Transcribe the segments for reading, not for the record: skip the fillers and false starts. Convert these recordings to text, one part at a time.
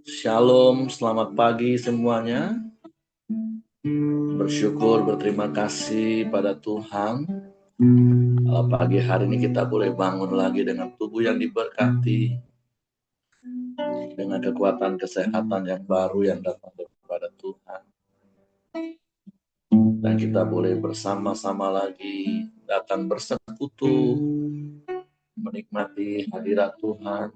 Shalom, selamat pagi semuanya. Bersyukur, berterima kasih pada Tuhan. Pagi hari ini kita boleh bangun lagi dengan tubuh yang diberkati, dengan kekuatan kesehatan yang baru yang datang daripada Tuhan. Dan kita boleh bersama-sama lagi datang bersekutu, menikmati hadirat Tuhan,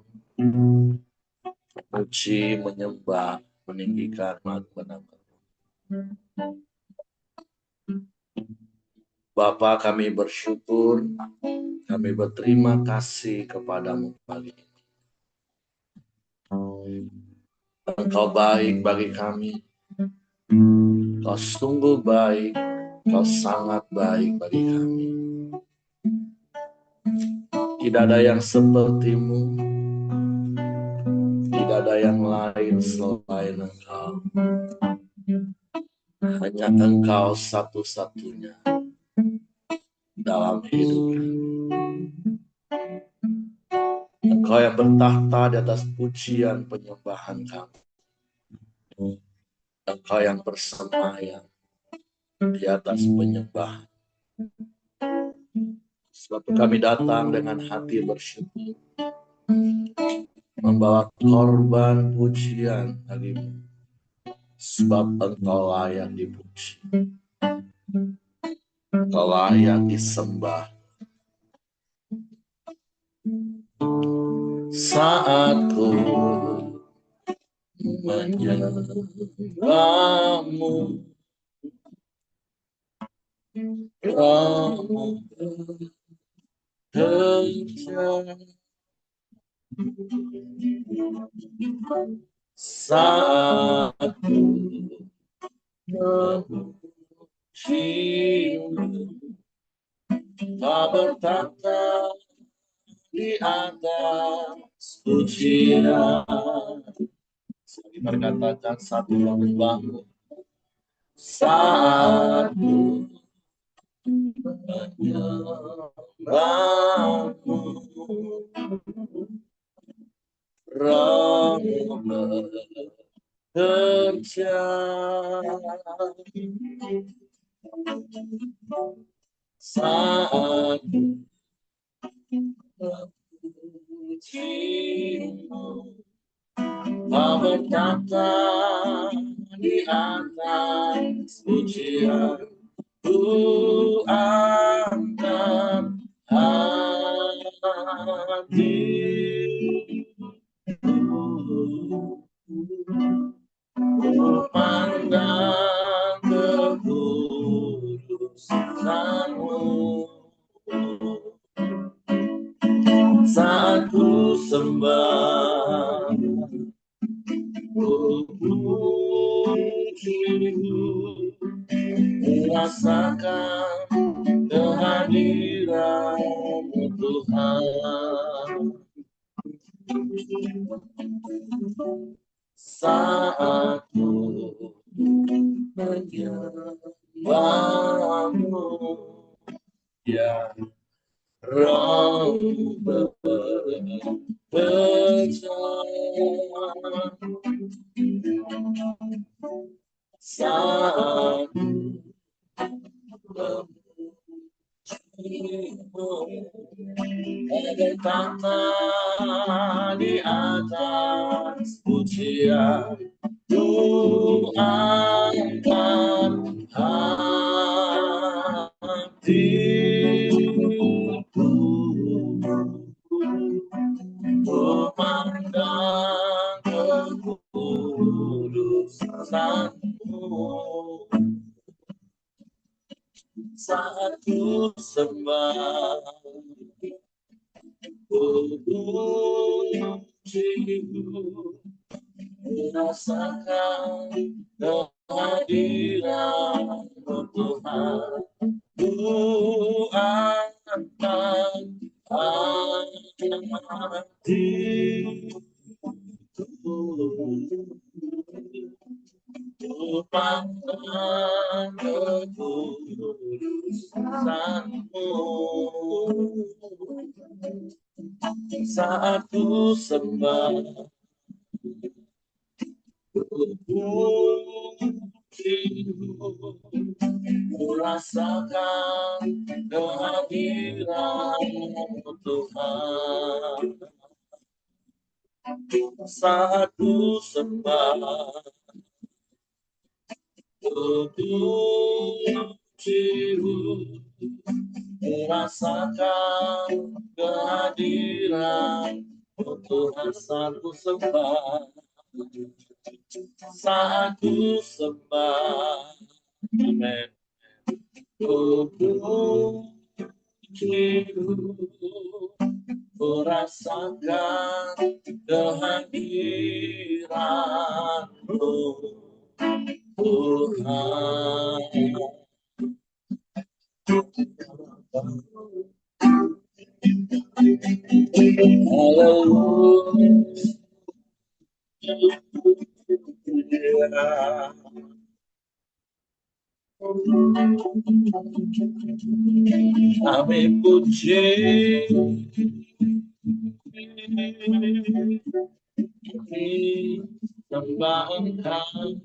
puji, menyembah, meninggikan nama Tuhan. Bapa, kami bersyukur, kami berterima kasih kepadamu pagi ini. Engkau baik bagi kami, Kau sungguh baik, Kau sangat baik bagi kami. Tidak ada yang sepertimu, tidak ada yang lain selain Engkau. Hanya Engkau satu-satunya dalam hidup. Engkau yang bertahta di atas pujian penyembahan kami. Engkau yang bersemayam di atas penyembahan. Sebab kami datang dengan hati bersyukur, membawa korban pujian bagimu. Sebab Engkau layak dipuji, Engkau layak disembah. Saat ku menyembahmu, Kamu bekerja. Saat ku memujimu, Kau bertata di atas pujian. Kita katakan satu menyembahmu. Saat ku menyembahmu, Rohmu bekerja. Saat memujimu, Kau berkata di atas pujian. Ku angkat hatiku, ku pandang kekudusanmu. Saat ku sembah, ku pujimu, merasakan kehadiran-Mu Tuhan. Saat ku menyembahmu, ya Roh bekerja. Saat ada kata di atas pujian, ku angkat hatiku, ku pandang kekudusan-Mu. Saat ku sembah, ku pujimu, merasakan kehadiran-Mu Tuhan. Ku angkat hatiku, ku pandang kekudusan-Mu. Saat ku sembah, Rasakan kehadiran-Mu Tuhan. Saat ku sembah, pujimu, merasakan kehadiran-Mu Tuhan. Saat ku sembah, saat ku sembah, amen. Pujimu, merasakan kehadiran-Mu Tuhan. Haleluya. Kami puji, sembah Engkau.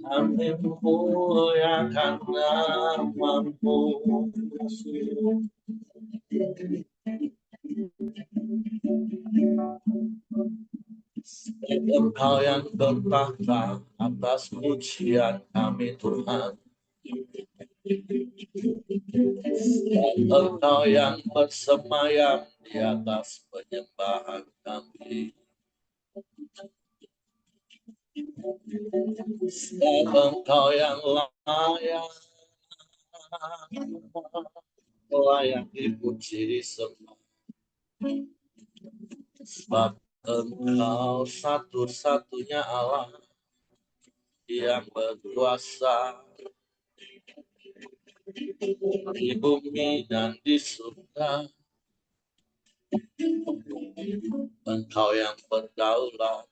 Kami memuliakan nama-Mu. Engkau yang bertahta atas pujian kami Tuhan. Engkau yang bersemayam di atas penyembahan kami. Engkau yang layak dipuji disembah. Sebab Engkau satu-satunya Allah yang berkuasa di bumi dan di surga. Engkau yang berdaulat,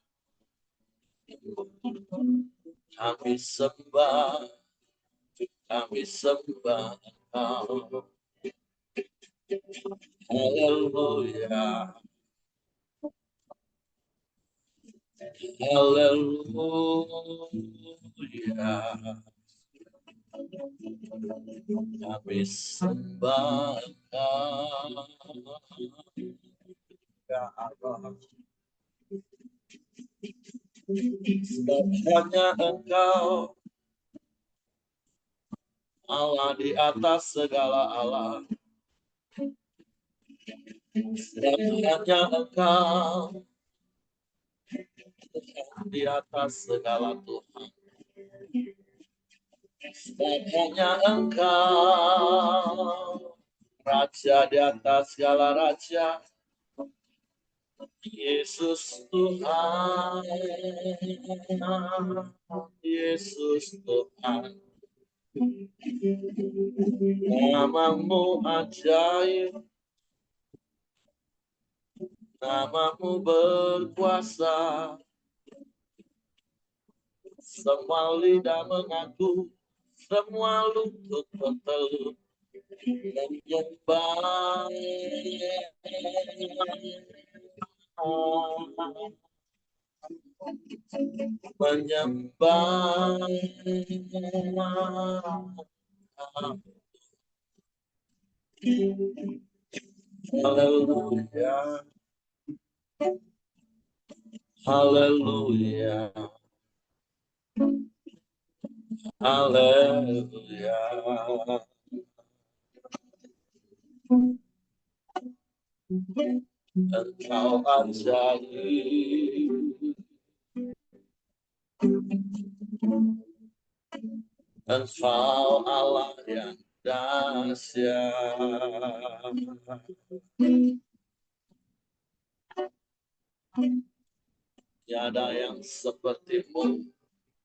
kami sembah Engkau. Haleluya, haleluya. Kami sembah Engkau, ya Allah. Sebab hanya Engkau Allah di atas segala Allah. Sebab hanya Engkau di atas segala Tuhan. Sebab hanya Engkau Raja di atas segala Raja. Yesus Tuhan, Yesus Tuhan. Namamu ajaib, namamu berkuasa. Semua lidah mengaku, semua lutut bertelut menyembah. Menyembah. Haleluya, haleluya, haleluya. Engkau ajaib, Engkau Allah yang dahsyat. Tiada yang sepertimu,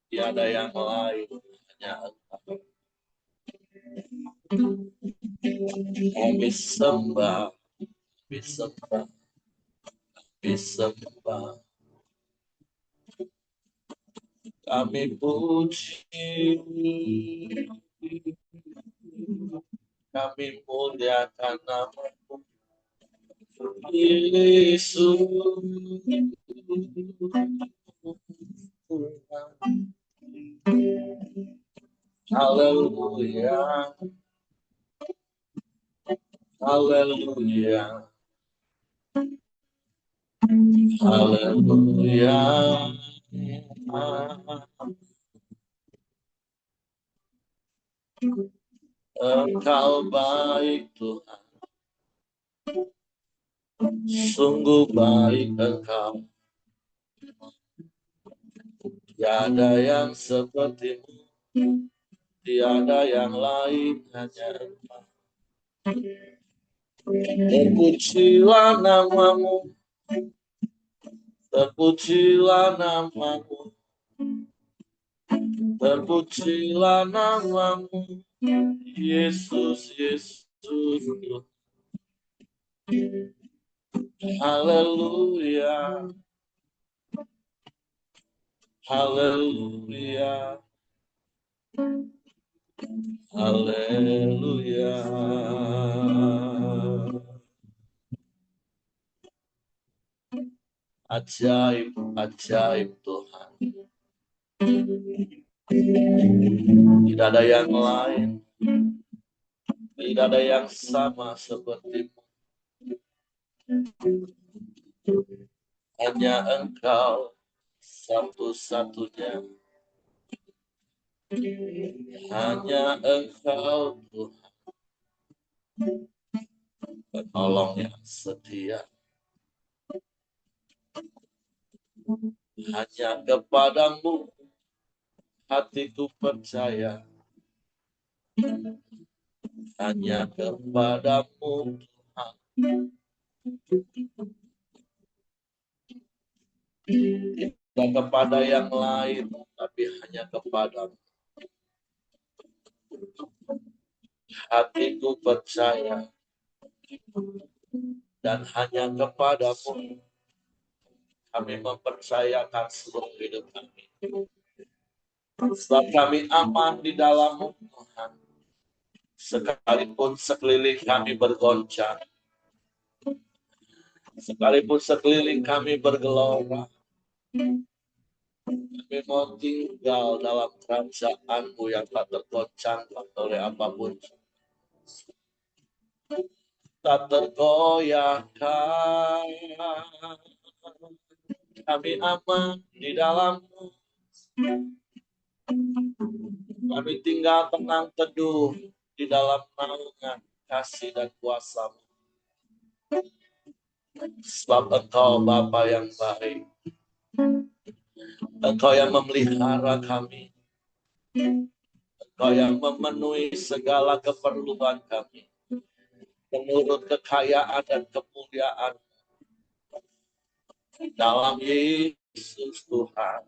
tiada yang lain, hanya Engkau. Kami sembah, kami sembah, kami sembah. Kami puji, kami muliakan nama-Mu. Yesus. Haleluya. Haleluya. Haleluya. Engkau baik Tuhan. Sungguh baik Engkau. Tiada yang seperti-Mu. Tiada yang lain, hanya Engkau. Terpujilah nama-Mu. Terpujilah nama-Mu. Terpujilah nama-Mu. Yesus, Yesus. Haleluya. Haleluya. Haleluya. Ajaib, ajaib Tuhan. Tidak ada yang lain. Tidak ada yang sama seperti-Mu. Hanya Engkau satu-satunya. Hanya Engkau Tuhan. Penolong yang setia. Hanya kepadamu hatiku percaya. Hanya kepadamu Tuhan. Tidak kepada yang lain, tapi hanya kepadamu. Hatiku percaya. Dan hanya kepadamu kami mempercayakan seluruh hidup kami. Sebab kami aman di dalam-Mu Tuhan. Sekalipun sekeliling kami bergoncang. Sekalipun sekeliling kami bergelora. Kami mau tinggal dalam kerajaan-Mu yang tak tergoncangkan oleh apapun. Tak tergoyahkan. Kami aman di dalam-Mu. Kami tinggal tenang teduh di dalam naungan kasih dan kuasa-Mu. Sebab Engkau Bapa yang baik. Engkau yang memelihara kami. Engkau yang memenuhi segala keperluan kami. Menurut kekayaan dan kemuliaan dalam Yesus Tuhan.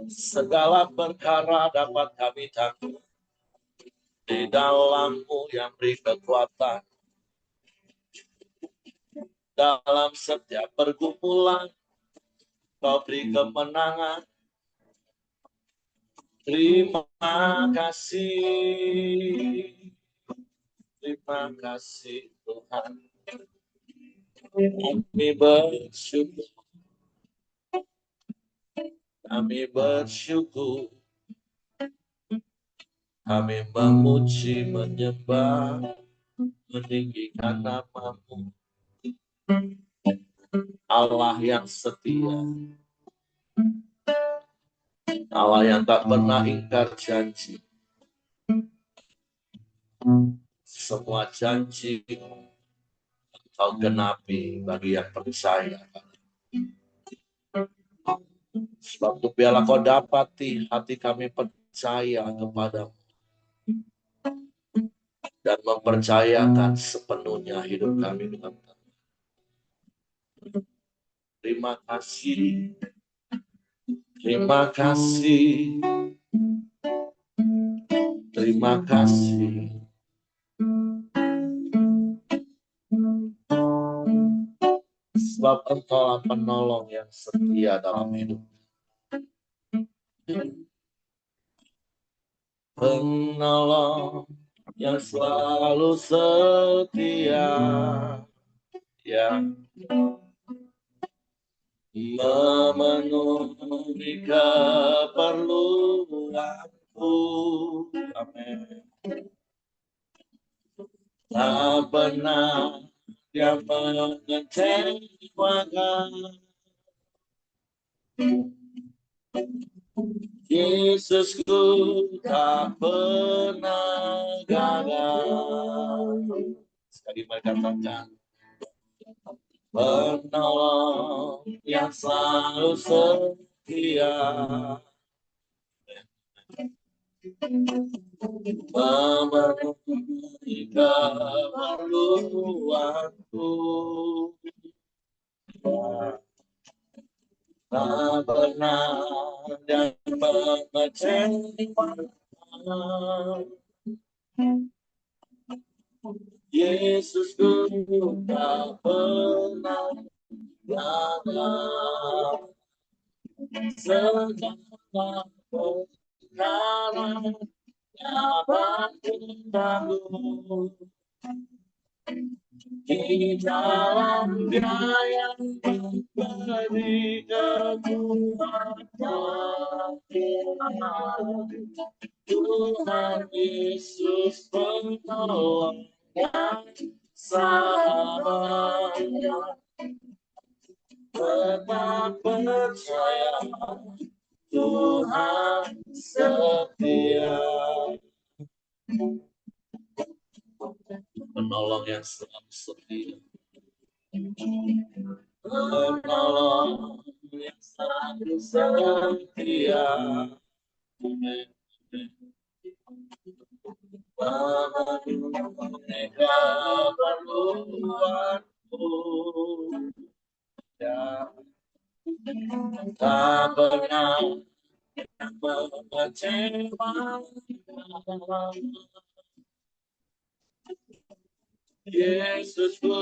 Segala perkara dapat kami tanggung di dalam-Mu yang beri kekuatan. Dalam setiap pergumulan Kau beri kemenangan. Terima kasih. Terima kasih Tuhan. Kami bersyukur. Kami bersyukur. Kami memuji, menyembah, meninggikan nama-Mu. Allah yang setia. Allah yang tak pernah ingkar janji. Semua janji Kau genapi bagi yang percaya. Sebab itu biarlah Kau dapati hati kami percaya kepada-Mu. Dan mempercayakan sepenuhnya hidup kami dengan Kau. Terima kasih. Terima kasih. Terima kasih. Sebab Engkau penolong yang setia dalam hidup. Penolong yang selalu setia, yang memenuhi keperluanku. Amin. Tak pernah dia mengecewakan. Yesusku tak pernah gagal. Sekali mereka katakan, penolong yang selalu setia, memenuhi keperluanku. Tak pernah dan mengecewakan. Yesusku tak pernah gagal. Segala perkara dapat ditanggung di dalam Dia yang memberi kekuatan. Tuhan Yesus penolong dan sahabatnya, tetap percaya Tuhan setia. Penolong yang selalu setia, penolong yang selalu setia, memenuhi keperluanku. Ya, tak pernah mengecewakan. Yesusku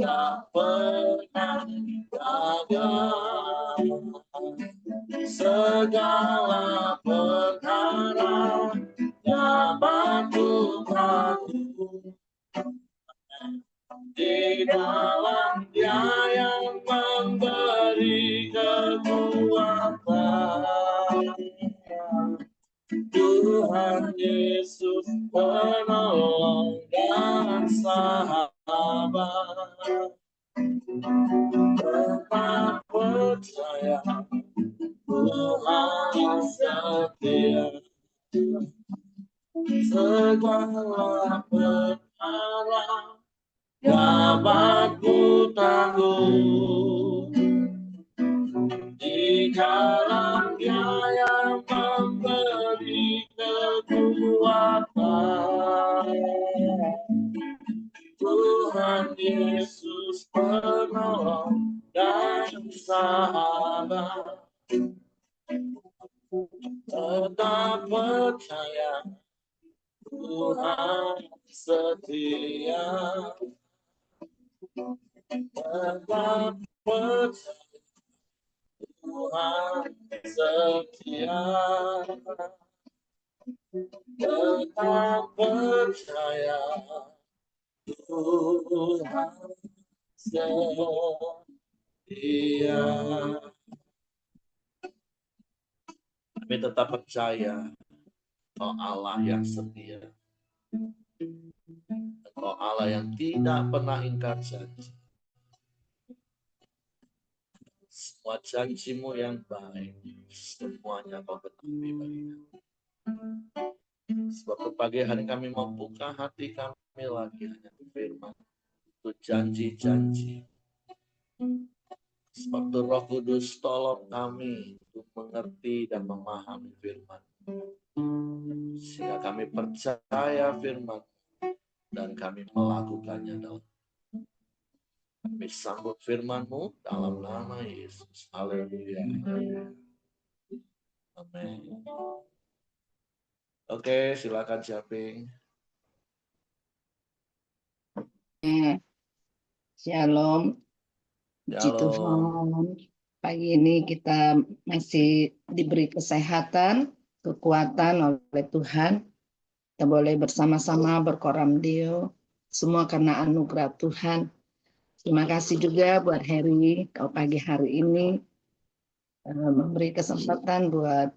tak pernah gagal. Segala perkara dapat Tuhanku di dalam Dia yang memberi kekuatan. Tuhan Yesus penolong dan sahabat, tetap percaya Tuhan setia. Segala perkara dapat ku tanggung di dalam Dia yang memberi kekuatan. Tuhan Yesus penolong dan sahabat, tetap percaya Tuhan setia. Tetap percaya Tuhan setia. Tetap percaya Tuhan setia. Kami tetap percaya Engkau Allah yang setia. Engkau Allah yang tidak pernah ingkar janji. Semua janjimu yang baik, semuanya Kau genapi bagi kami. Sebab pagi hari kami mau buka hati kami lagi hanya firman, itu janji-janji. Sebab itu Roh Kudus tolong kami untuk mengerti dan memahami firman, sehingga kami percaya firman dan kami melakukannya dalam. Kami sambut firman-Mu dalam nama Yesus. Haleluya. Amin. Oke, silakan Japing. Shalom. Puji Tuhan. Pagi ini kita masih diberi kesehatan, kekuatan oleh Tuhan. Kita boleh bersama-sama berkoram Deo, semua karena anugerah Tuhan. Terima kasih juga buat Heri, kau pagi hari ini memberi kesempatan buat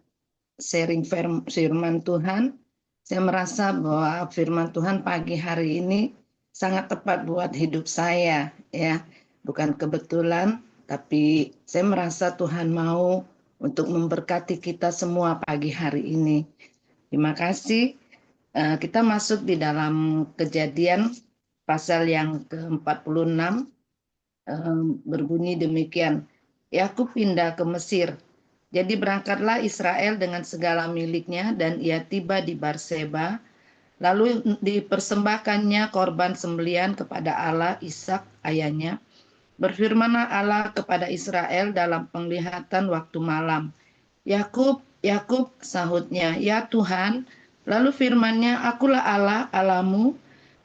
sharing firman Tuhan. Saya merasa bahwa firman Tuhan pagi hari ini sangat tepat buat hidup saya, ya. Bukan kebetulan, tapi saya merasa Tuhan mau untuk memberkati kita semua pagi hari ini. Terima kasih. Kita masuk di dalam Kejadian pasal yang ke-46, berbunyi demikian. Yakub pindah ke Mesir. Jadi berangkatlah Israel dengan segala miliknya dan ia tiba di Barseba. Lalu dipersembahkannya korban sembelian kepada Allah Ishak ayahnya. Berfirmanlah Allah kepada Israel dalam penglihatan waktu malam. Yakub, Yakub, sahutnya, ya Tuhan. Lalu firman-Nya, akulah Allah, Allahmu.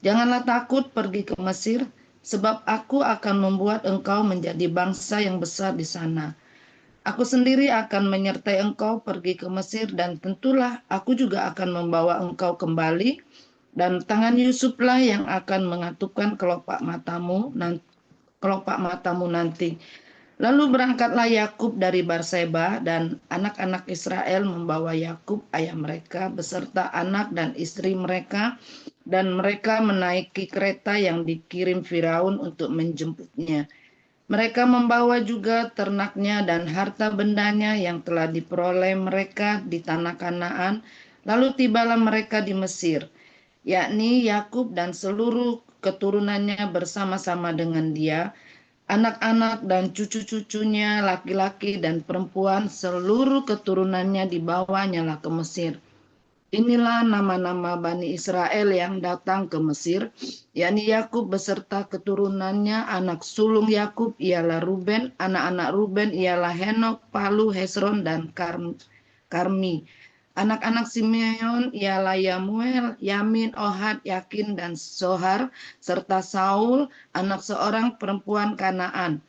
Janganlah takut pergi ke Mesir, sebab aku akan membuat engkau menjadi bangsa yang besar di sana. Aku sendiri akan menyertai engkau pergi ke Mesir, dan tentulah aku juga akan membawa engkau kembali, dan tangan Yusuflah yang akan mengatupkan kelopak matamu nanti. Lalu berangkatlah Yakub dari Barseba, dan anak-anak Israel membawa Yakub ayah mereka beserta anak dan istri mereka, dan mereka menaiki kereta yang dikirim Firaun untuk menjemputnya. Mereka membawa juga ternaknya dan harta bendanya yang telah diperoleh mereka di tanah Kanaan. Lalu tibalah mereka di Mesir, yakni Yakub dan seluruh keturunannya bersama-sama dengan dia, anak-anak dan cucu-cucunya laki-laki dan perempuan, seluruh keturunannya dibawanya lah ke Mesir. Inilah nama-nama Bani Israel yang datang ke Mesir, yakni Yakub beserta keturunannya. Anak sulung Yakub ialah Ruben, anak-anak Ruben ialah Henok, Palu, Hesron, dan Karmi. Anak-anak Simeon ialah Yamuel, Yamin, Ohad, Yakin, dan Sohar, serta Saul, anak seorang perempuan Kanaan.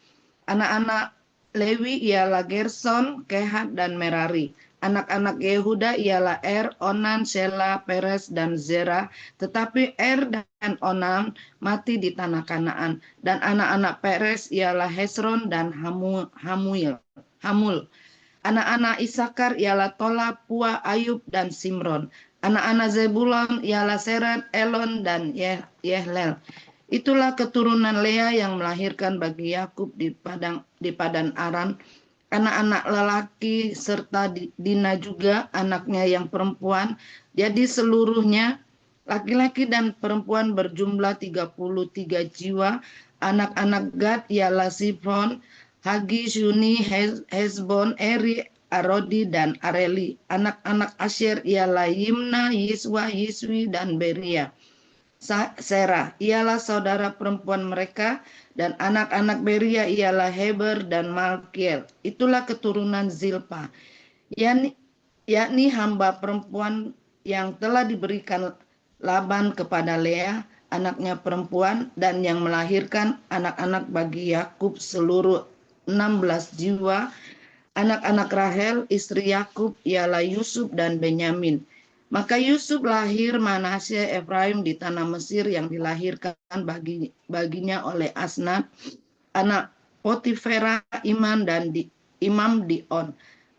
Anak-anak Lewi ialah Gerson, Kehat, dan Merari. Anak-anak Yehuda ialah Onan, Sela, Peres, dan Zerah. Tetapi dan Onan mati di tanah Kanaan. Dan anak-anak Peres ialah Hesron dan Hamul. Anak-anak Isakar ialah Tola, Pua, Ayub, dan Simron. Anak-anak Zebulon ialah Seret, Elon, dan Yehlel. Itulah keturunan Lea yang melahirkan bagi Yakub di Padan Aram. Anak-anak lelaki serta Dina juga anaknya yang perempuan. Jadi seluruhnya laki-laki dan perempuan berjumlah 33 jiwa. Anak-anak Gad ialah Sifron, Hagi, Shuni, Hezbon, Eri, Arodi, dan Areli. Anak-anak Asher ialah Yimna, Yiswa, Yiswi, dan Beria. Serah ialah saudara perempuan mereka, dan anak-anak Beria ialah Heber dan Malkiel. Itulah keturunan Zilpa, yakni hamba perempuan yang telah diberikan Laban kepada Lea, anaknya perempuan, dan yang melahirkan anak-anak bagi Yakub seluruh 16 jiwa. Anak-anak Rahel, istri Yakub, ialah Yusuf dan Benyamin. Maka Yusuf lahir Manasye Efraim di tanah Mesir yang dilahirkan baginya oleh Asnat, anak Potifera, Imam Dion.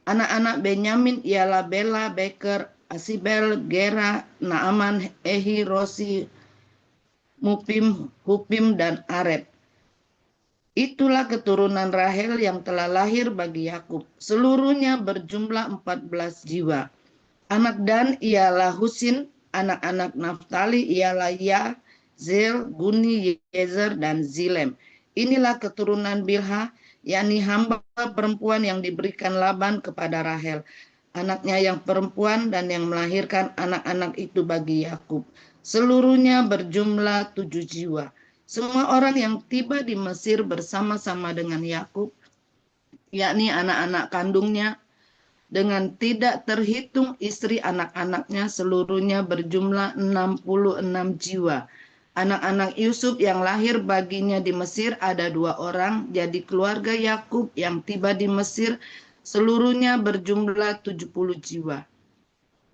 Anak-anak Benyamin ialah Bela, Beker, Asibel, Gera, Naaman, Ehi, Rosi, Hupim, dan Areb. Itulah keturunan Rahel yang telah lahir bagi Yakub. Seluruhnya berjumlah 14 jiwa. Anak Dan ialah Husin, anak-anak Naftali ialah Yazel, Guni, Yezer, dan Zilem. Inilah keturunan Bilha, yakni hamba perempuan yang diberikan Laban kepada Rahel, anaknya yang perempuan, dan yang melahirkan anak-anak itu bagi Yakub. Seluruhnya berjumlah 7 jiwa. Semua orang yang tiba di Mesir bersama-sama dengan Yakub, yakni anak-anak kandungnya, dengan tidak terhitung istri anak-anaknya, seluruhnya berjumlah 66 jiwa. Anak-anak Yusuf yang lahir baginya di Mesir ada 2 orang, jadi keluarga Yakub yang tiba di Mesir seluruhnya berjumlah 70 jiwa.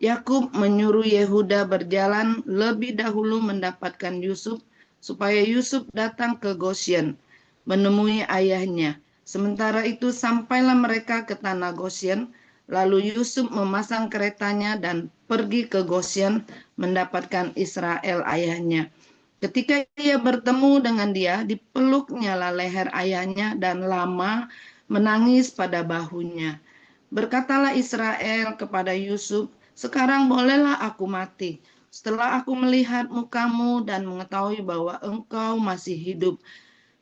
Yakub menyuruh Yehuda berjalan lebih dahulu mendapatkan Yusuf, supaya Yusuf datang ke Gosyen, menemui ayahnya. Sementara itu sampailah mereka ke tanah Gosyen, lalu Yusuf memasang keretanya dan pergi ke Gosyen mendapatkan Israel ayahnya. Ketika ia bertemu dengan dia, dipeluknya leher ayahnya dan lama menangis pada bahunya. Berkatalah Israel kepada Yusuf, sekarang bolehlah aku mati. Setelah aku melihat mukamu dan mengetahui bahwa engkau masih hidup.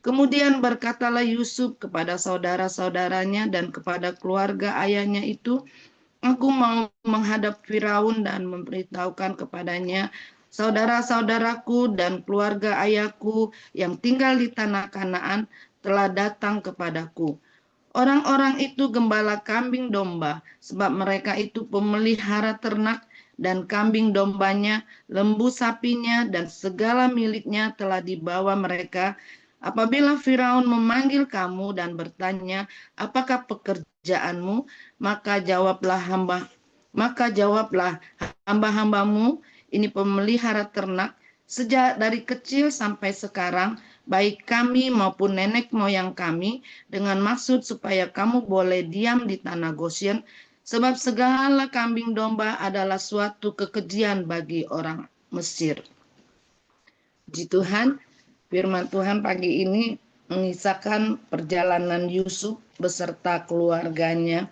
Kemudian berkatalah Yusuf kepada saudara-saudaranya dan kepada keluarga ayahnya itu, aku mau menghadap Firaun dan memberitahukan kepadanya, saudara-saudaraku dan keluarga ayahku yang tinggal di tanah Kanaan telah datang kepadaku. Orang-orang itu gembala kambing domba, sebab mereka itu pemelihara ternak, dan kambing dombanya, lembu sapinya, dan segala miliknya telah dibawa mereka. Apabila Firaun memanggil kamu dan bertanya, apakah pekerjaanmu? Maka jawablah hamba-hambamu ini pemelihara ternak sejak dari kecil sampai sekarang, baik kami maupun nenek moyang kami, dengan maksud supaya kamu boleh diam di tanah Gosyen, sebab segala kambing domba adalah suatu kekejian bagi orang Mesir. Puji Tuhan, firman Tuhan pagi ini mengisahkan perjalanan Yusuf beserta keluarganya.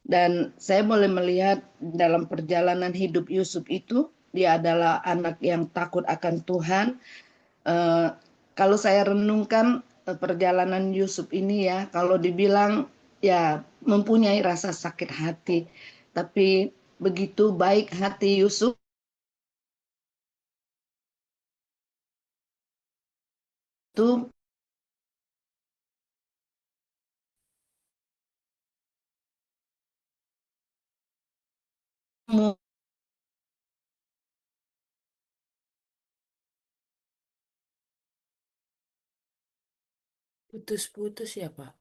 Dan saya boleh melihat dalam perjalanan hidup Yusuf itu, dia adalah anak yang takut akan Tuhan. Kalau saya renungkan perjalanan Yusuf ini ya, kalau dibilang ya mempunyai rasa sakit hati, tapi begitu baik hati Yusuf itu Putus-putus ya, Pak?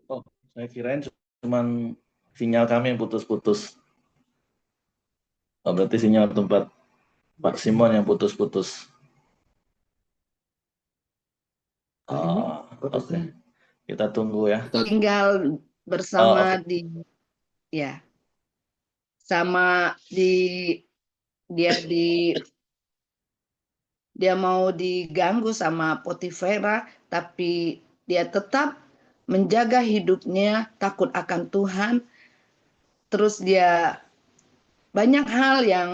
Oh, saya kirain cuman sinyal kami yang putus-putus. Oh, berarti sinyal tempat Pak Simon yang putus-putus. Oh, oke. Kita tunggu ya. tinggal bersama di ya sama di dia dia mau diganggu sama Potifera, tapi dia tetap menjaga hidupnya, takut akan Tuhan. Terus dia banyak hal yang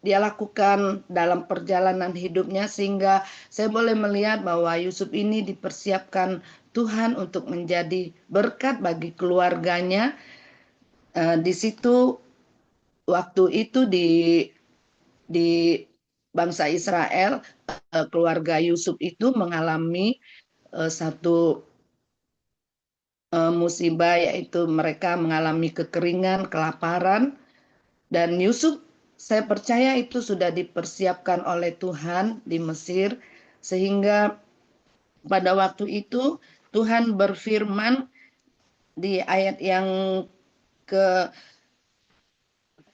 dia lakukan dalam perjalanan hidupnya, sehingga saya boleh melihat bahwa Yusuf ini dipersiapkan Tuhan untuk menjadi berkat bagi keluarganya. Di situ waktu itu di bangsa Israel, keluarga Yusuf itu mengalami satu musibah, yaitu mereka mengalami kekeringan, kelaparan, dan Yusuf saya percaya itu sudah dipersiapkan oleh Tuhan di Mesir, sehingga pada waktu itu Tuhan berfirman di ayat yang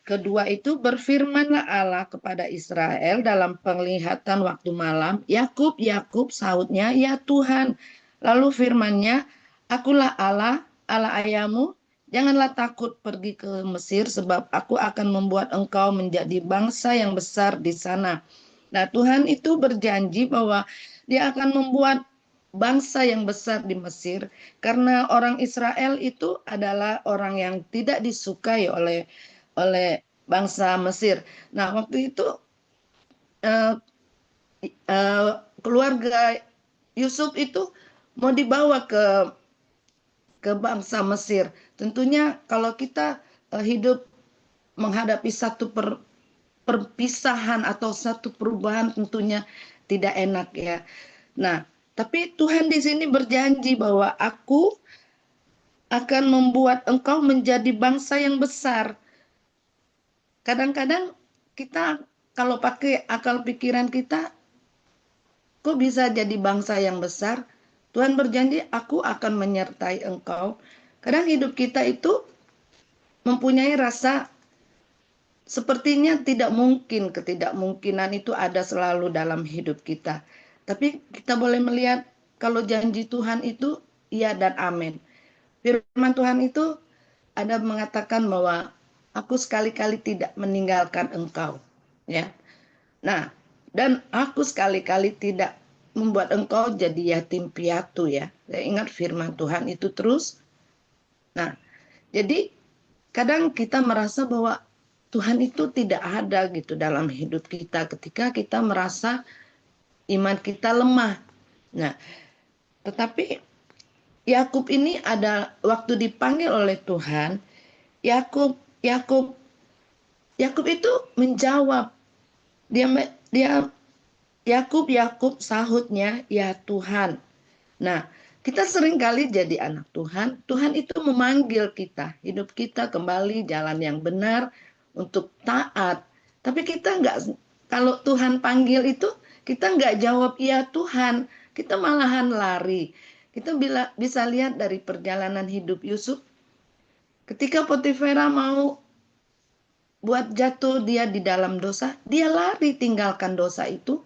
kedua itu, berfirmanlah Allah kepada Israel dalam penglihatan waktu malam, Yakub, Yakub, sahutnya, ya Tuhan. Lalu firman-Nya, akulah Allah, Allah ayahmu, janganlah takut pergi ke Mesir, sebab aku akan membuat engkau menjadi bangsa yang besar di sana. Nah, Tuhan itu berjanji bahwa Dia akan membuat bangsa yang besar di Mesir, karena orang Israel itu adalah orang yang tidak disukai oleh bangsa Mesir. Nah, waktu itu uh, keluarga Yusuf itu mau dibawa ke bangsa Mesir. Tentunya kalau kita hidup menghadapi satu perpisahan atau satu perubahan, tentunya tidak enak ya. Nah, tapi Tuhan di sini berjanji bahwa aku akan membuat engkau menjadi bangsa yang besar. Kadang-kadang kita kalau pakai akal pikiran kita, kok bisa jadi bangsa yang besar? Tuhan berjanji, aku akan menyertai engkau. Kadang hidup kita itu mempunyai rasa sepertinya tidak mungkin, ketidakmungkinan itu ada selalu dalam hidup kita. Tapi kita boleh melihat kalau janji Tuhan itu iya dan amin. Firman Tuhan itu ada mengatakan bahwa aku sekali-kali tidak meninggalkan engkau, ya. Nah, dan aku sekali-kali tidak membuat engkau jadi yatim piatu, ya. Saya ingat firman Tuhan itu terus. Nah, jadi kadang kita merasa bahwa Tuhan itu tidak ada gitu dalam hidup kita ketika kita merasa iman kita lemah. Nah, tetapi Yakub ini ada waktu dipanggil oleh Tuhan, Yakub Yakub Yakub itu menjawab. Dia dia Yakub Yakub sahutnya, ya Tuhan. Nah, kita sering kali jadi anak Tuhan. Tuhan itu memanggil kita, hidup kita kembali jalan yang benar untuk taat. Tapi kita nggak, kalau Tuhan panggil itu, kita nggak jawab iya Tuhan. Kita malahan lari. Kita bisa lihat dari perjalanan hidup Yusuf. Ketika Potifera mau buat jatuh dia di dalam dosa, dia lari tinggalkan dosa itu.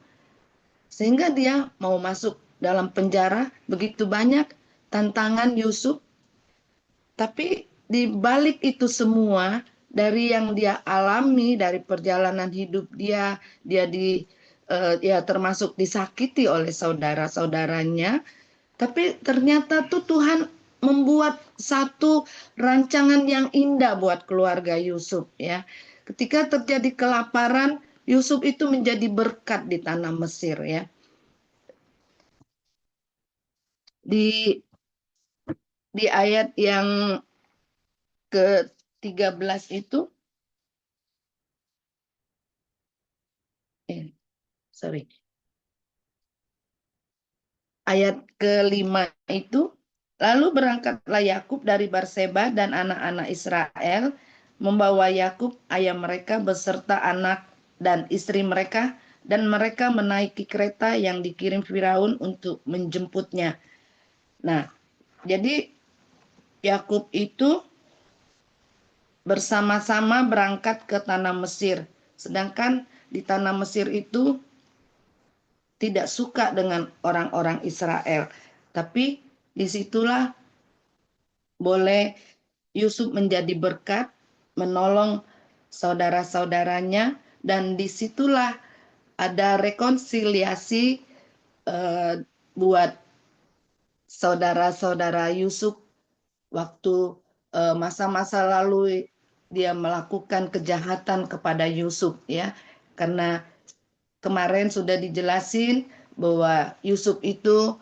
Sehingga dia mau masuk dalam penjara, begitu banyak tantangan Yusuf. Tapi di balik itu semua, dari yang dia alami, dari perjalanan hidup dia, ya termasuk disakiti oleh saudara-saudaranya. Tapi ternyata tuh Tuhan membuat satu rancangan yang indah buat keluarga Yusuf, ya. Ketika terjadi kelaparan, Yusuf itu menjadi berkat di tanah Mesir, ya. Di ayat yang ke-13 itu, sorry, ayat ke-5 itu, lalu berangkatlah Yakub dari Barseba dan anak-anak Israel, membawa Yakub ayah mereka beserta anak dan istri mereka, dan mereka menaiki kereta yang dikirim Firaun untuk menjemputnya. Nah, jadi Yakub itu bersama-sama berangkat ke tanah Mesir. Sedangkan di tanah Mesir itu tidak suka dengan orang-orang Israel. Tapi disitulah boleh Yusuf menjadi berkat, menolong saudara-saudaranya, dan disitulah ada rekonsiliasi buat saudara-saudara Yusuf waktu masa-masa lalu dia melakukan kejahatan kepada Yusuf, ya. Karena kemarin sudah dijelasin bahwa Yusuf itu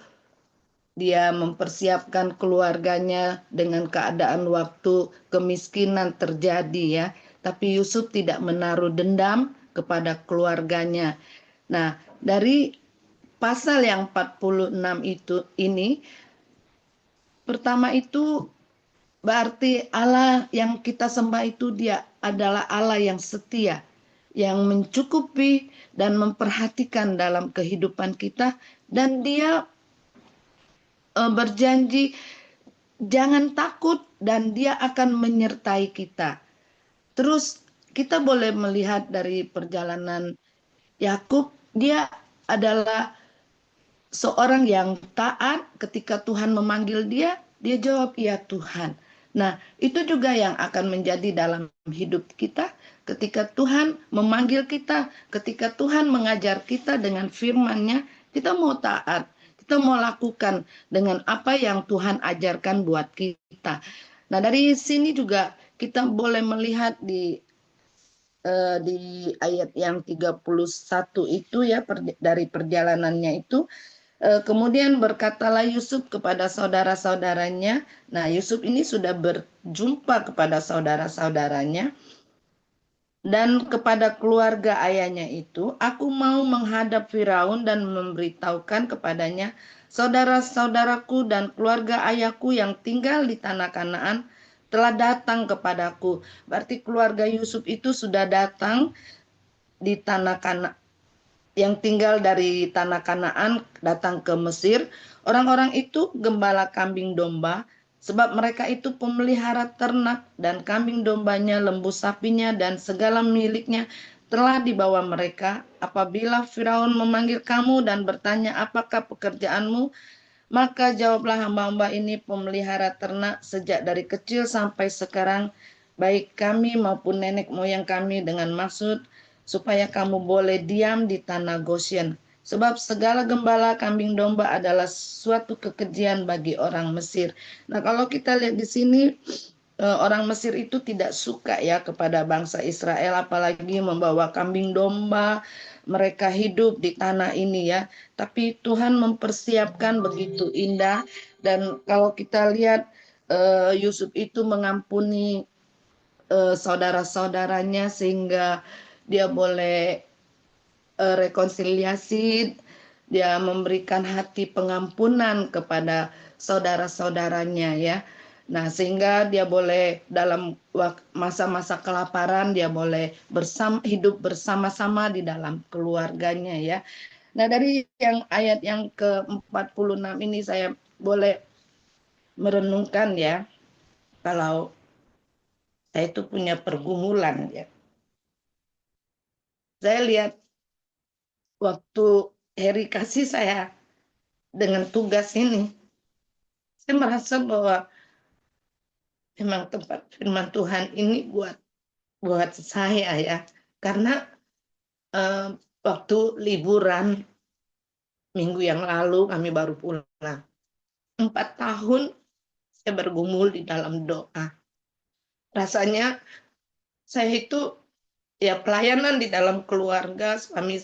dia mempersiapkan keluarganya dengan keadaan waktu kemiskinan terjadi, ya. Tapi Yusuf tidak menaruh dendam kepada keluarganya. Nah, dari pasal yang 46 ini pertama itu berarti Allah yang kita sembah itu dia adalah Allah yang setia, yang mencukupi dan memperhatikan dalam kehidupan kita, dan dia berjanji jangan takut dan dia akan menyertai kita. Terus kita boleh melihat dari perjalanan Yakub, dia adalah seorang yang taat. Ketika Tuhan memanggil dia, dia jawab iya Tuhan. Nah, itu juga yang akan menjadi dalam hidup kita ketika Tuhan memanggil kita, ketika Tuhan mengajar kita dengan firman-Nya, kita mau taat, kita mau lakukan dengan apa yang Tuhan ajarkan buat kita. Nah, dari sini juga kita boleh melihat di ayat yang 31 itu, ya, dari perjalanannya itu. Kemudian berkatalah Yusuf kepada saudara-saudaranya. Nah, Yusuf ini sudah berjumpa kepada saudara-saudaranya dan kepada keluarga ayahnya itu, aku mau menghadap Firaun dan memberitahukan kepadanya, saudara-saudaraku dan keluarga ayahku yang tinggal di tanah Kanaan telah datang kepadaku. Berarti keluarga Yusuf itu sudah datang di tanah Kanaan, yang tinggal dari tanah Kanaan datang ke Mesir. Orang-orang itu gembala kambing domba Sebab mereka itu pemelihara ternak dan kambing dombanya, lembu sapinya, dan segala miliknya telah dibawa mereka. Apabila Firaun memanggil kamu dan bertanya apakah pekerjaanmu, maka jawablah hamba-hamba ini pemelihara ternak sejak dari kecil sampai sekarang, baik kami maupun nenek moyang kami, dengan maksud supaya kamu boleh diam di tanah Goshen. Sebab segala gembala kambing domba adalah suatu kekejian bagi orang Mesir. Nah, kalau kita lihat di sini, orang Mesir itu tidak suka ya kepada bangsa Israel, apalagi membawa kambing domba. Mereka hidup di tanah ini ya, tapi Tuhan mempersiapkan begitu indah. Dan kalau kita lihat, Yusuf itu mengampuni saudara-saudaranya sehingga dia boleh rekonsiliasi, dia memberikan hati pengampunan kepada saudara-saudaranya ya. Nah, sehingga dia boleh dalam masa-masa kelaparan dia boleh hidup bersama-sama di dalam keluarganya ya. Nah, dari ayat yang ke-46 ini saya boleh merenungkan ya, kalau saya itu punya pergumulan ya. Saya lihat waktu Heri kasih saya dengan tugas ini, saya merasa bahwa memang tempat firman Tuhan ini buat saya ya. Karena waktu liburan minggu yang lalu kami baru pulang. 4 tahun saya bergumul di dalam doa. Rasanya saya itu ya pelayanan di dalam keluarga, suami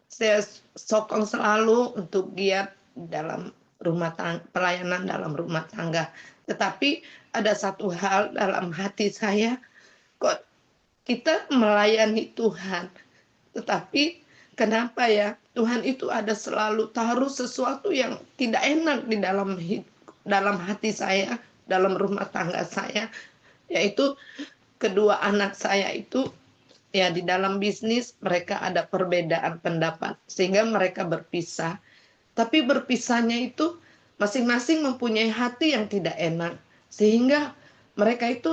saya sokong selalu untuk giat dalam rumah tangga, pelayanan dalam rumah tangga. Tetapi ada satu hal dalam hati saya, kok kita melayani Tuhan, tetapi kenapa ya Tuhan itu ada selalu taruh sesuatu yang tidak enak di dalam hati saya, dalam rumah tangga saya, yaitu kedua anak saya itu ya di dalam bisnis mereka ada perbedaan pendapat sehingga mereka berpisah. Tapi berpisahnya itu masing-masing mempunyai hati yang tidak enak sehingga mereka itu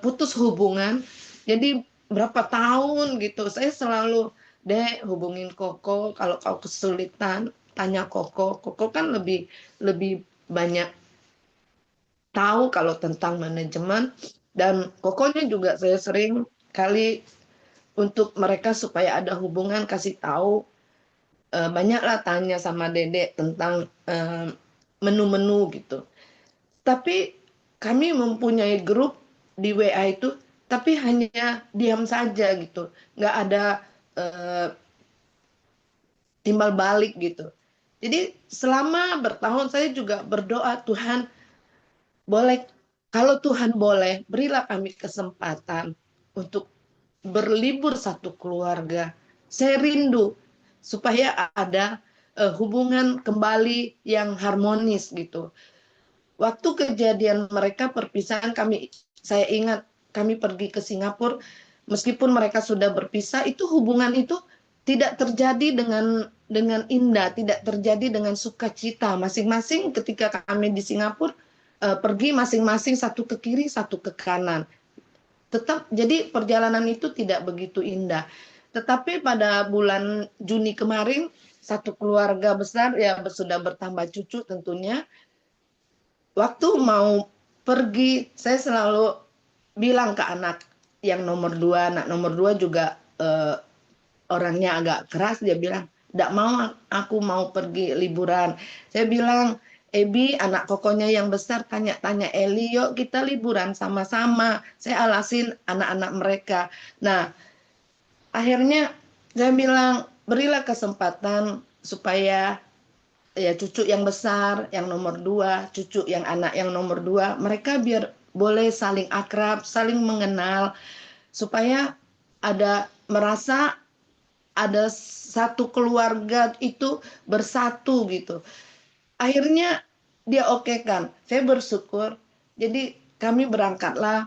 putus hubungan. Jadi berapa tahun gitu saya selalu, Dek, hubungin Koko kalau kau kesulitan, tanya Koko. Koko kan lebih banyak tahu kalau tentang manajemen, dan Kokonya juga saya sering kali untuk mereka supaya ada hubungan kasih tahu, banyaklah tanya sama Dedek tentang menu-menu gitu. Tapi kami mempunyai grup di WA itu, tapi hanya diam saja gitu, nggak ada timbal balik gitu. Jadi selama bertahun saya juga berdoa, Tuhan boleh, kalau Tuhan boleh, berilah kami kesempatan untuk berlibur satu keluarga. Saya rindu supaya ada hubungan kembali yang harmonis gitu. Waktu kejadian mereka perpisahan saya ingat kami pergi ke Singapura, meskipun mereka sudah berpisah, itu hubungan itu tidak terjadi dengan indah, tidak terjadi dengan sukacita. Masing-masing ketika kami di Singapura pergi masing-masing, satu ke kiri, satu ke kanan. Tetap jadi perjalanan itu tidak begitu indah. Tetapi pada bulan Juni kemarin, satu keluarga besar ya sudah bertambah cucu tentunya. Waktu mau pergi, saya selalu bilang ke anak yang nomor 2, anak nomor 2 juga orangnya agak keras, dia bilang, "Tidak mau, aku mau pergi liburan." Saya bilang, Ebi, anak kokonya yang besar, tanya-tanya Eli, yuk kita liburan sama-sama. Saya alasin anak-anak mereka. Nah, akhirnya saya bilang, berilah kesempatan supaya ya cucu yang besar, yang nomor 2, cucu yang anak yang nomor 2, mereka biar boleh saling akrab, saling mengenal, supaya merasa ada satu keluarga itu bersatu gitu. Akhirnya dia oke kan, saya bersyukur. Jadi kami berangkatlah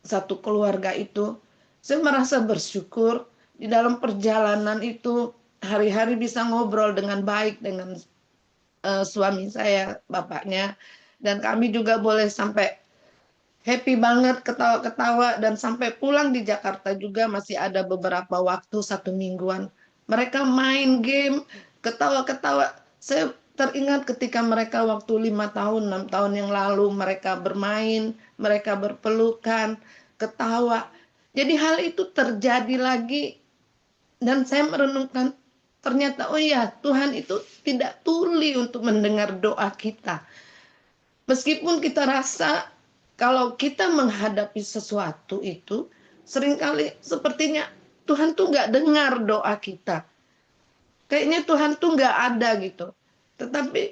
satu keluarga itu. Saya merasa bersyukur di dalam perjalanan itu hari-hari bisa ngobrol dengan baik dengan suami saya, bapaknya. Dan kami juga boleh sampai happy banget, ketawa-ketawa, dan sampai pulang di Jakarta juga masih ada beberapa waktu 1 mingguan. Mereka main game, ketawa-ketawa. Saya teringat ketika mereka waktu 5 tahun, 6 tahun yang lalu mereka bermain, mereka berpelukan, ketawa. Jadi hal itu terjadi lagi dan saya merenungkan ternyata oh ya Tuhan itu tidak tuli untuk mendengar doa kita. Meskipun kita rasa kalau kita menghadapi sesuatu itu seringkali sepertinya Tuhan tuh nggak dengar doa kita. Kayaknya Tuhan tuh nggak ada gitu. Tetapi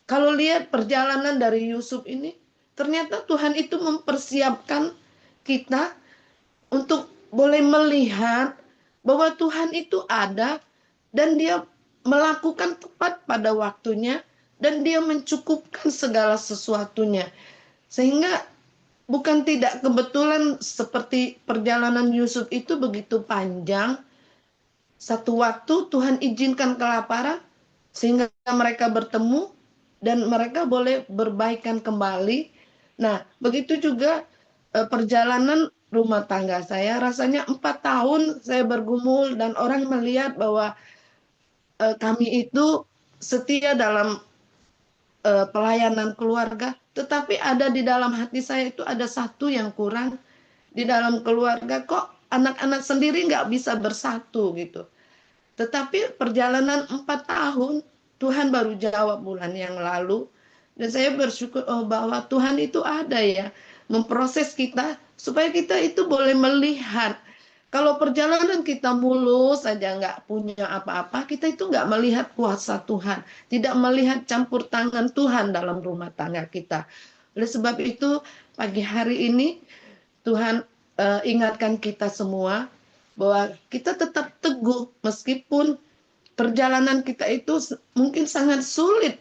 kalau lihat perjalanan dari Yusuf ini, ternyata Tuhan itu mempersiapkan kita untuk boleh melihat bahwa Tuhan itu ada dan dia melakukan tepat pada waktunya dan dia mencukupkan segala sesuatunya. Sehingga bukan tidak kebetulan seperti perjalanan Yusuf itu begitu panjang. Satu waktu Tuhan izinkan kelaparan sehingga mereka bertemu dan mereka boleh berbaikan kembali. Nah, begitu juga perjalanan rumah tangga saya. Rasanya 4 tahun saya bergumul dan orang melihat bahwa kami itu setia dalam pelayanan keluarga, tetapi ada di dalam hati saya itu ada satu yang kurang di dalam keluarga. Kok anak-anak sendiri nggak bisa bersatu gitu. Tetapi perjalanan 4 tahun Tuhan baru jawab bulan yang lalu dan saya bersyukur bahwa Tuhan itu ada ya memproses kita supaya kita itu boleh melihat kalau perjalanan kita mulus saja nggak punya apa-apa, kita itu nggak melihat kuasa Tuhan, tidak melihat campur tangan Tuhan dalam rumah tangga kita. Oleh sebab itu, pagi hari ini Tuhan ingatkan kita semua bahwa kita tetap teguh meskipun perjalanan kita itu mungkin sangat sulit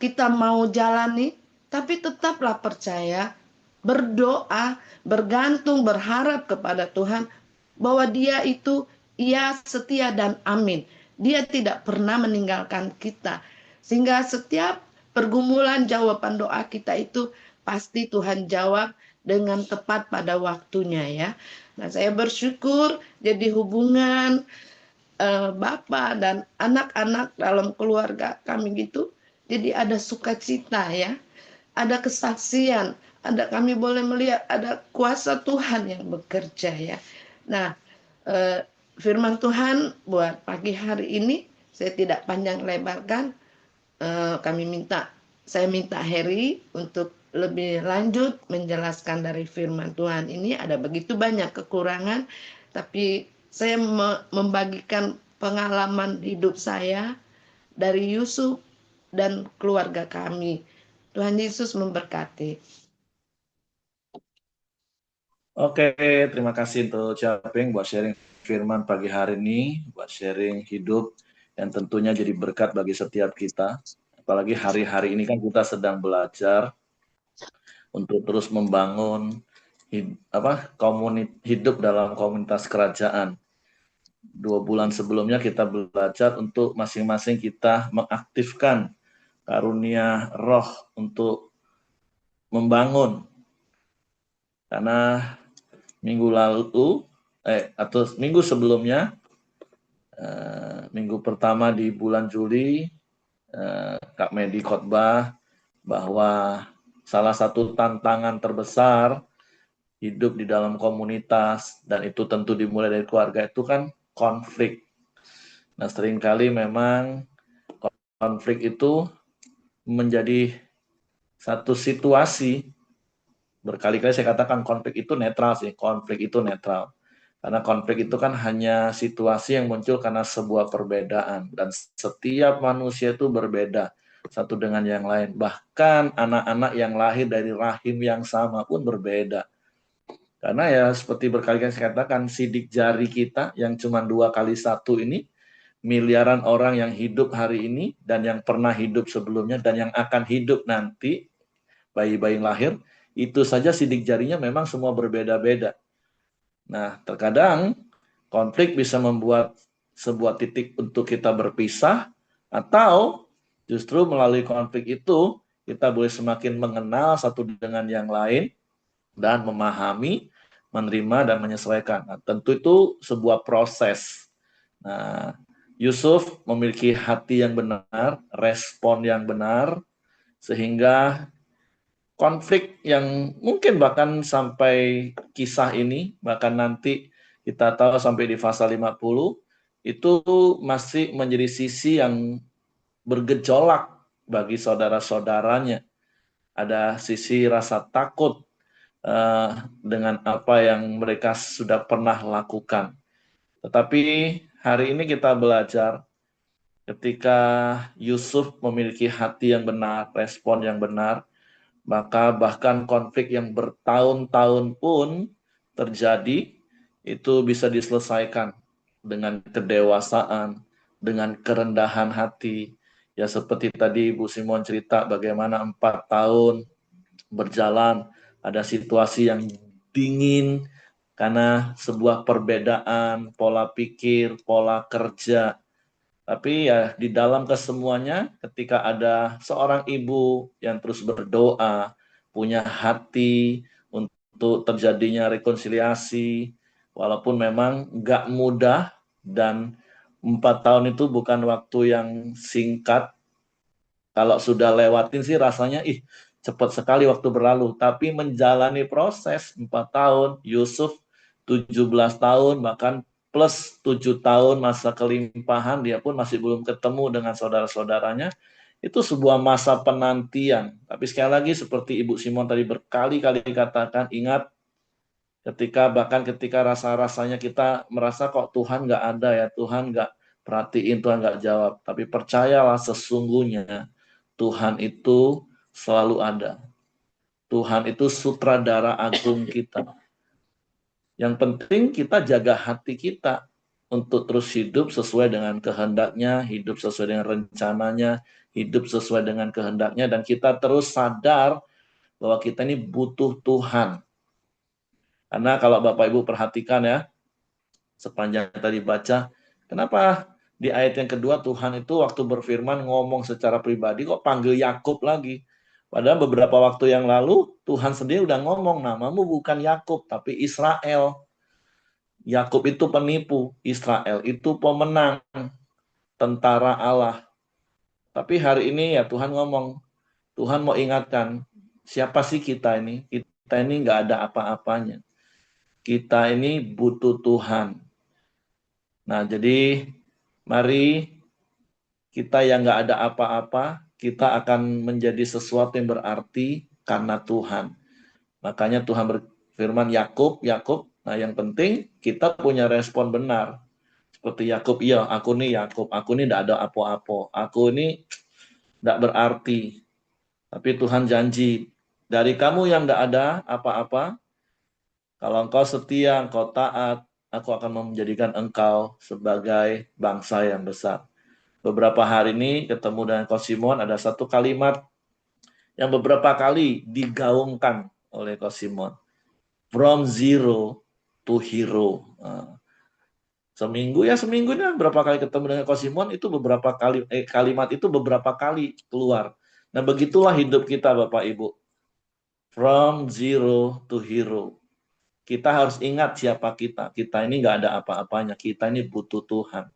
kita mau jalani, tapi tetaplah percaya, berdoa, bergantung, berharap kepada Tuhan bahwa Dia itu Ia setia dan amin. Dia tidak pernah meninggalkan kita. Sehingga setiap pergumulan jawaban doa kita itu pasti Tuhan jawab dengan tepat pada waktunya ya. Nah, saya bersyukur jadi hubungan bapak dan anak-anak dalam keluarga kami gitu. Jadi ada sukacita ya, ada kesaksian, ada kami boleh melihat ada kuasa Tuhan yang bekerja ya. Nah, firman Tuhan buat pagi hari ini saya tidak panjang lebarkan. Saya minta Heri untuk lebih lanjut menjelaskan dari firman Tuhan ini. Ada begitu banyak kekurangan, tapi saya membagikan pengalaman hidup saya dari Yusuf dan keluarga kami. Tuhan Yesus memberkati. Oke, terima kasih untuk Caping buat sharing firman pagi hari ini, buat sharing hidup yang tentunya jadi berkat bagi setiap kita. Apalagi hari-hari ini kan kita sedang belajar untuk terus membangun hidup dalam komunitas kerajaan. 2 bulan sebelumnya kita belajar untuk masing-masing kita mengaktifkan karunia roh untuk membangun. Karena minggu lalu atau minggu sebelumnya, minggu pertama di bulan Juli, Kak Medi khotbah bahwa salah satu tantangan terbesar hidup di dalam komunitas, dan itu tentu dimulai dari keluarga, itu kan konflik. Nah, seringkali memang konflik itu menjadi satu situasi. Berkali-kali saya katakan konflik itu netral sih, konflik itu netral. Karena konflik itu kan hanya situasi yang muncul karena sebuah perbedaan. Dan setiap manusia itu berbeda satu dengan yang lain. Bahkan anak-anak yang lahir dari rahim yang sama pun berbeda. Karena ya seperti berkali-kali saya katakan, sidik jari kita yang cuma 2x1 ini, miliaran orang yang hidup hari ini, dan yang pernah hidup sebelumnya, dan yang akan hidup nanti, bayi-bayi lahir, itu saja sidik jarinya memang semua berbeda-beda. Nah, terkadang konflik bisa membuat sebuah titik untuk kita berpisah, atau justru melalui konflik itu kita boleh semakin mengenal satu dengan yang lain, dan memahami, menerima, dan menyesuaikan. Nah, tentu itu sebuah proses. Nah, Yusuf memiliki hati yang benar, respon yang benar, sehingga konflik yang mungkin bahkan sampai kisah ini, bahkan nanti kita tahu sampai di pasal 50, itu masih menjadi sisi yang bergejolak bagi saudara-saudaranya. Ada sisi rasa takut dengan apa yang mereka sudah pernah lakukan. Tetapi hari ini kita belajar ketika Yusuf memiliki hati yang benar, respon yang benar, maka bahkan konflik yang bertahun-tahun pun terjadi, itu bisa diselesaikan dengan kedewasaan, dengan kerendahan hati. Ya seperti tadi Bu Simon cerita bagaimana 4 tahun berjalan, ada situasi yang dingin karena sebuah perbedaan pola pikir, pola kerja. Tapi ya di dalam kesemuanya ketika ada seorang ibu yang terus berdoa, punya hati untuk terjadinya rekonsiliasi, walaupun memang nggak mudah, dan 4 tahun itu bukan waktu yang singkat. Kalau sudah lewatin sih rasanya cepat sekali waktu berlalu. Tapi menjalani proses 4 tahun, Yusuf 17 tahun, bahkan plus 7 tahun masa kelimpahan, dia pun masih belum ketemu dengan saudara-saudaranya. Itu sebuah masa penantian. Tapi sekali lagi seperti Ibu Simon tadi berkali-kali katakan, ingat bahkan ketika rasa-rasanya kita merasa kok Tuhan nggak ada ya, Tuhan nggak perhatiin, Tuhan nggak jawab. Tapi percayalah sesungguhnya Tuhan itu selalu ada. Tuhan itu sutradara agung kita. Yang penting kita jaga hati kita untuk terus hidup sesuai dengan kehendaknya, hidup sesuai dengan rencananya, hidup sesuai dengan kehendaknya, dan kita terus sadar bahwa kita ini butuh Tuhan. Karena kalau Bapak Ibu perhatikan ya, sepanjang tadi baca, kenapa di ayat yang kedua Tuhan itu waktu berfirman ngomong secara pribadi kok panggil Yakub lagi? Padahal beberapa waktu yang lalu Tuhan sendiri udah ngomong, namamu bukan Yakub tapi Israel. Yakub itu penipu, Israel itu pemenang, tentara Allah. Tapi hari ini ya Tuhan ngomong, Tuhan mau ingatkan, siapa sih kita ini? Kita ini nggak ada apa-apanya. Kita ini butuh Tuhan. Nah, jadi mari kita yang nggak ada apa-apa, kita akan menjadi sesuatu yang berarti karena Tuhan. Makanya Tuhan berfirman, Yakub, Yakub. Nah, yang penting kita punya respon benar. Seperti Yakub, iya, aku nih Yakub, aku nih tidak ada apa-apa, aku ini tidak berarti. Tapi Tuhan janji, dari kamu yang tidak ada apa-apa, kalau engkau setia, engkau taat, aku akan menjadikan engkau sebagai bangsa yang besar. Beberapa hari ini ketemu dengan Coach Simon, ada satu kalimat yang beberapa kali digaungkan oleh Coach Simon. From zero to hero. Nah, seminggu ini berapa kali ketemu dengan Coach Simon, itu beberapa kali kalimat itu beberapa kali keluar. Nah, begitulah hidup kita Bapak Ibu. From zero to hero. Kita harus ingat siapa kita. Kita ini nggak ada apa-apanya. Kita ini butuh Tuhan.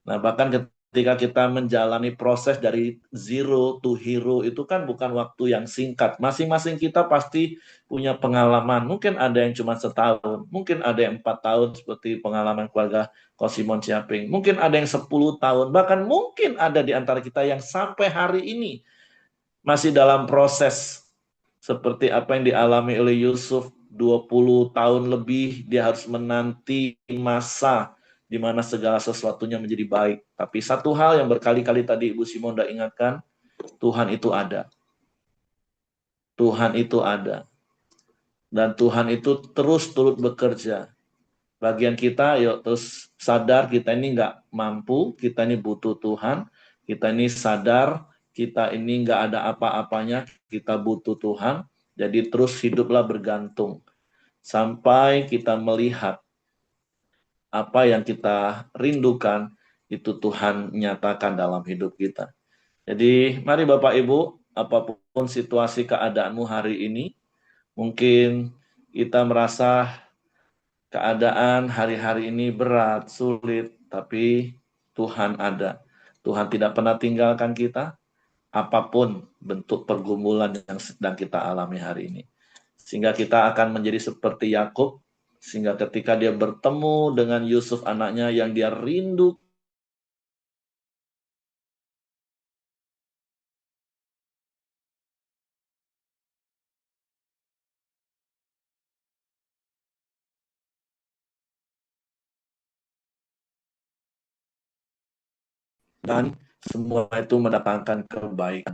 Nah, bahkan ketika kita menjalani proses dari zero to hero itu kan bukan waktu yang singkat. Masing-masing kita pasti punya pengalaman. Mungkin ada yang cuma setahun, mungkin ada yang 4 tahun seperti pengalaman keluarga Coach Simon Siaping. Mungkin ada yang 10 tahun, bahkan mungkin ada di antara kita yang sampai hari ini masih dalam proses seperti apa yang dialami oleh Yusuf. 20 tahun lebih dia harus menanti masa di mana segala sesuatunya menjadi baik. Tapi satu hal yang berkali-kali tadi Ibu Simon sudah ingatkan, Tuhan itu ada. Tuhan itu ada. Dan Tuhan itu terus turut bekerja. Bagian kita, yuk terus sadar kita ini nggak mampu, kita ini butuh Tuhan, kita ini sadar, kita ini nggak ada apa-apanya, kita butuh Tuhan. Jadi terus hiduplah bergantung. Sampai kita melihat apa yang kita rindukan, itu Tuhan nyatakan dalam hidup kita. Jadi mari Bapak Ibu, apapun situasi keadaanmu hari ini, mungkin kita merasa keadaan hari-hari ini berat, sulit, tapi Tuhan ada. Tuhan tidak pernah tinggalkan kita, apapun bentuk pergumulan yang sedang kita alami hari ini. Sehingga kita akan menjadi seperti Yakub, sehingga ketika dia bertemu dengan Yusuf anaknya yang dia rindu, dan semua itu mendatangkan kebaikan.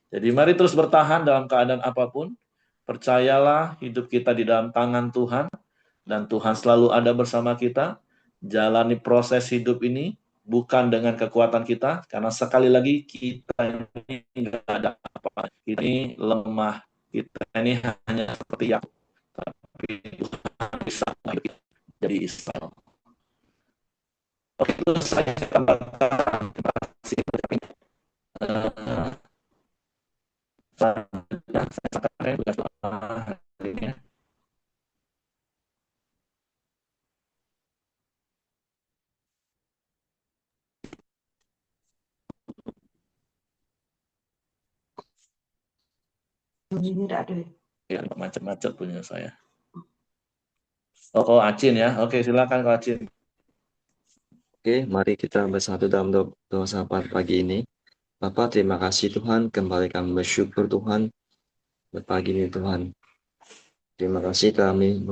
Jadi mari terus bertahan dalam keadaan apapun. Percayalah hidup kita di dalam tangan Tuhan, dan Tuhan selalu ada bersama kita. Jalani proses hidup ini bukan dengan kekuatan kita, karena sekali lagi kita ini nggak ada apa-apa. Kita ini lemah, kita ini hanya seperti Yakub, tapi Tuhan bisa jadi Israel. Oke, itu saya tambahkan. Terima kasih. Selanjutnya saya sampaikan tugas doa hari ini. Ya, macam-macam punya saya. Oh, Acin ya. Oke, silakan Kak Acin. Oke, mari kita bersatu dalam doa sapa pagi ini. Bapak, terima kasih Tuhan, kembali kami bersyukur Tuhan, pagi ini Tuhan. Terima kasih kami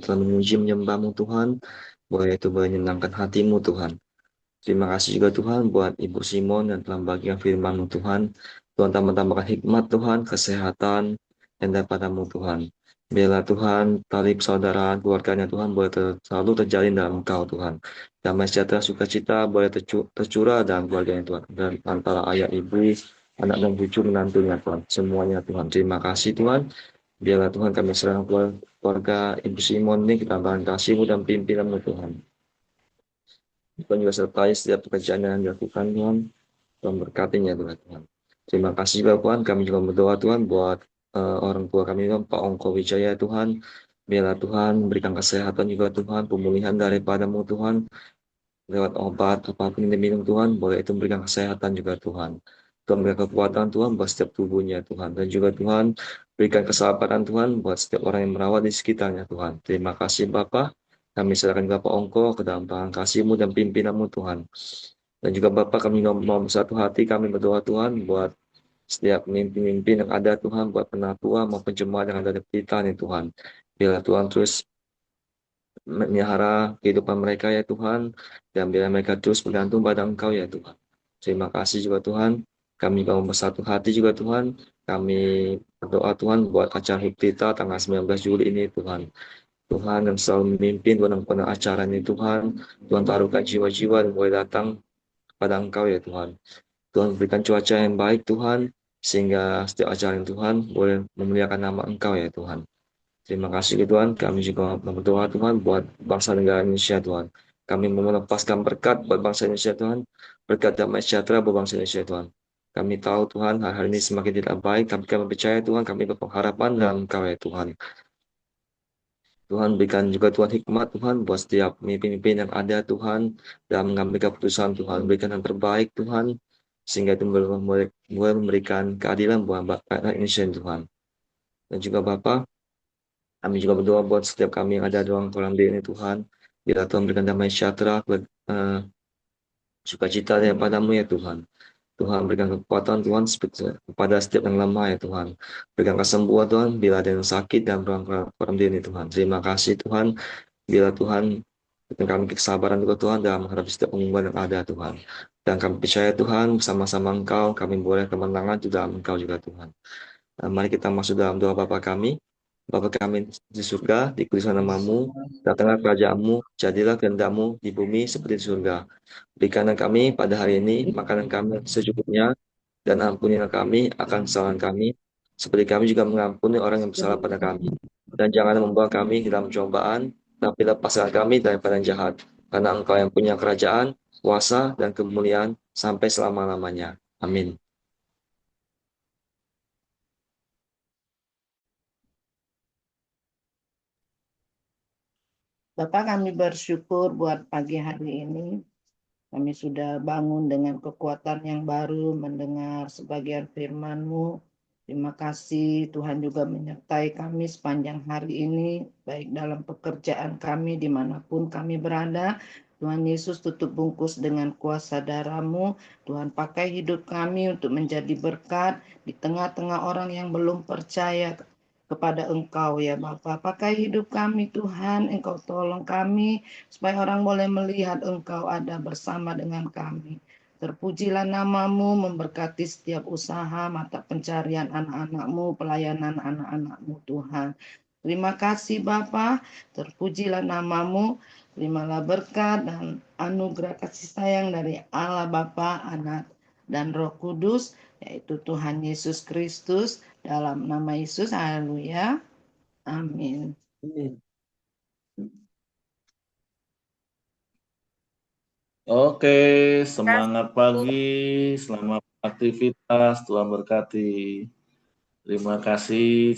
telah memuji menyembah-Mu Tuhan, bahwa itu menyenangkan hati-Mu Tuhan. Terima kasih juga Tuhan buat Ibu Simon yang telah membagikan firman-Mu Tuhan. Tuhan tambahkan hikmat Tuhan, kesehatan, yang daripada-Mu Tuhan. Biarlah Tuhan, tali persaudaraan keluarganya Tuhan boleh selalu terjalin dalam Engkau Tuhan. Damai sejahtera sukacita boleh tercurah dalam keluarganya Tuhan. Dan antara ayah ibu, anak dan cucu menantunya Tuhan. Semuanya Tuhan. Terima kasih Tuhan. Biarlah Tuhan kami serahkan keluarga Ibu Simon ini, kita tambahkan kasih-Mu dan pimpinan-Mu Tuhan. Tuhan juga sertai setiap pekerjaan yang dilakukan Tuhan. Tuhan berkatinya Tuhan. Terima kasih Tuhan. Kami juga berdoa Tuhan buat orang tua kami Tuhan, Pak Ongko Wijaya Tuhan. Biarlah Tuhan berikan kesehatan juga Tuhan, pemulihan daripada-Mu Tuhan. Lewat obat apapun yang diminum Tuhan, boleh itu memberikan kesehatan juga Tuhan. Tuhan berikan kekuatan Tuhan buat setiap tubuhnya Tuhan. Dan juga Tuhan berikan kesabaran Tuhan buat setiap orang yang merawat di sekitarnya Tuhan. Terima kasih Bapa. Kami serahkan Bapak Ongko ke dalam tangan kasih-Mu dan pimpinan-Mu Tuhan. Dan juga Bapak, kami mau bersatu hati, kami berdoa Tuhan buat setiap pemimpin yang ada Tuhan, buat penatua maupun jemaat yang ada di kita nih Tuhan. Biarlah Tuhan terus memelihara kehidupan mereka ya Tuhan, dan biarlah mereka terus bergantung pada Engkau ya Tuhan. Terima kasih juga Tuhan. Kami mau bersatu hati juga Tuhan. Kami berdoa Tuhan buat acara Hiptita tanggal 19 Juli ini Tuhan. Tuhan yang selalu memimpin Tuhan pada acara ini Tuhan. Tuhan taruhkan jiwa-jiwa yang boleh datang pada Engkau ya Tuhan. Tuhan berikan cuaca yang baik Tuhan, sehingga setiap acara yang Tuhan boleh memuliakan nama Engkau ya Tuhan. Terima kasih Tuhan. Kami juga berdoa Tuhan buat bangsa negara Indonesia Tuhan. Kami melepaskan berkat buat bangsa Indonesia Tuhan. Berkat damai sejahtera buat bangsa Indonesia Tuhan. Kami tahu Tuhan hal-hal ini semakin tidak baik, tapi kami percaya Tuhan, kami berpengharapan dalam Engkau ya Tuhan. Tuhan berikan juga Tuhan hikmat Tuhan buat setiap pemimpin yang ada Tuhan dalam mengambil keputusan Tuhan. Berikan yang terbaik Tuhan, sehingga itu boleh memberikan keadilan buat rakyat Indonesia Tuhan. Dan juga Bapak, kami juga berdoa buat setiap kami yang ada dalam kolam ini Tuhan. Bila Tuhan berikan damai sejahtera, sukacita daripada-Mu ya Tuhan. Tuhan berikan kekuatan Tuhan kepada setiap yang lemah ya Tuhan. Berikan kesembuhan Tuhan bila ada yang sakit dan kolam ini Tuhan. Terima kasih Tuhan. Bila Tuhan berikan kami kesabaran juga Tuhan dalam menghadapi setiap pengumuman yang ada Tuhan. Dan kami percaya Tuhan bersama-sama Engkau, kami boleh kemenangan di dalam Engkau juga Tuhan. Mari kita masuk dalam doa Bapa kami. Bapa kami di surga, dikuduskan nama-Mu, datanglah kerajaan-Mu, jadilah kehendak-Mu di bumi seperti di surga. Berikanlah kami pada hari ini makanan kami secukupnya, dan ampunilah kami akan kesalahan kami, seperti kami juga mengampuni orang yang bersalah pada kami. Dan jangan membawa kami ke dalam cobaan, tapi lepaskan kami daripada yang jahat. Karena Engkau yang punya kerajaan, kuasa, dan kemuliaan sampai selama-lamanya. Amin. Bapak, kami bersyukur buat pagi hari ini. Kami sudah bangun dengan kekuatan yang baru mendengar sebagian firman-Mu. Terima kasih Tuhan juga menyertai kami sepanjang hari ini, baik dalam pekerjaan kami dimanapun kami berada. Tuhan Yesus tutup bungkus dengan kuasa darah-Mu. Tuhan pakai hidup kami untuk menjadi berkat di tengah-tengah orang yang belum percaya kepada Engkau ya Bapa. Pakai hidup kami Tuhan, Engkau tolong kami supaya orang boleh melihat Engkau ada bersama dengan kami. Terpujilah namamu, memberkati setiap usaha, mata pencarian anak-anakmu, pelayanan anak-anakmu Tuhan. Terima kasih Bapa, terpujilah namamu, terimalah berkat dan anugerah kasih sayang dari Allah Bapa, Anak, dan Roh Kudus, yaitu Tuhan Yesus Kristus, dalam nama Yesus, haleluya, amin. Oke, semangat pagi, selamat aktivitas, Tuhan berkati. Terima kasih.